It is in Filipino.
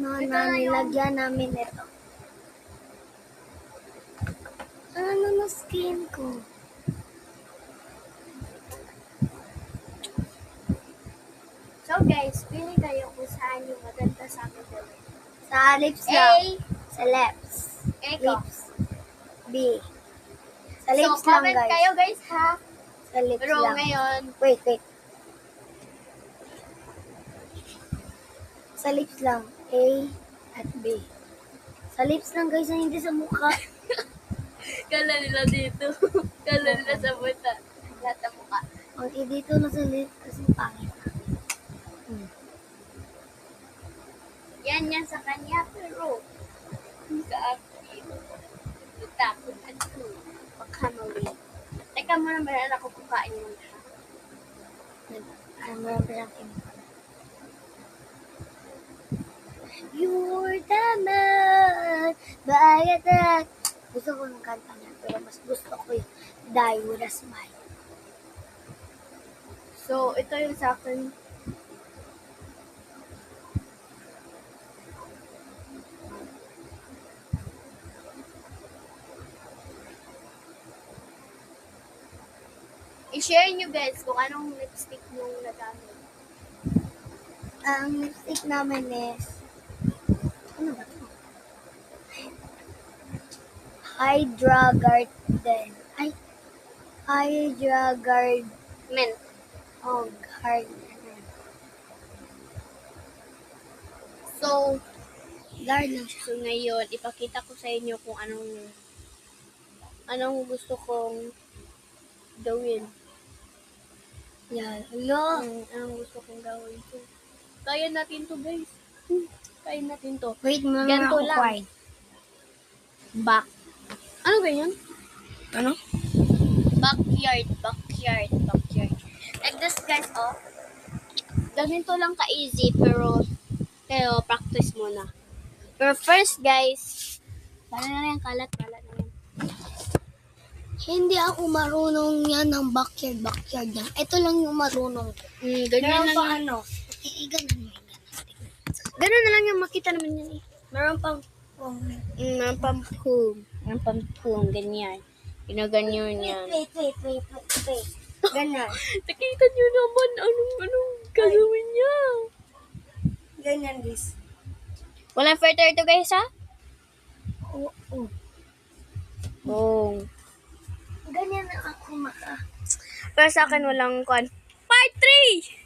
nilagyan namin ito. Ano na skin ko? So guys, pili kayo kung saan yung maganda sa akin gawin. Sa lips lang. Sa lips. Lips. B. Sa lips So, lang comment guys. kayo guys ha. Sa lips Pero lang. ngayon, Wait. Sa lips lang. A at B. Sa lips lang guys, hindi sa mukha. kala nila dito. Kala nila sa buta. Lahat ng mukha. Ang dito na sa lips kasi pangit. Yan sa kanya pero sa akin. Natakot ako. Pagkamali. Teka muna ba ako kukain mo siya? Meron pa siyang iba. You're the man. Bakit na? Gusto ko ng kanta niya, pero mas gusto ko yung Die With A Smile. So, ito yung sa akin. I-share nyo guys kung anong lipstick yung nagamit. Ang lipstick namin is ano ba ito? Hydra Garden. Hydra Garden. Mint. Oh, Garden. So, Garden siya. so ngayon, ipakita ko sa inyo kung anong gusto kong gawin. Yan. Hello. Anong gusto kong gawin. So, kaya natin to guys. Kaya natin to. Wait, mga Ganito ako lang. quiet. Back. Ano ba yun? Ano? Backyard. Like this guys, oh. Ganito lang ka-easy pero practice muna. Pero first guys, para na yan, kalat na yan. Hindi ako marunong yan ng backyard yan. Ito lang yung marunong. Ganyan lang pa yan. ano? Ganun mo yan. Ganun na lang yung makita naman yan eh. Meron pang Oh, pang ganyan. Ginaganyan yan. Wait. Ganyan. Nakita nyo naman anong gagawin niya. Ganyan, guys. Walang filter ito guys ha? Oo. Oo. Ganyan na ako Pero sa akin walang kwan. Part 3!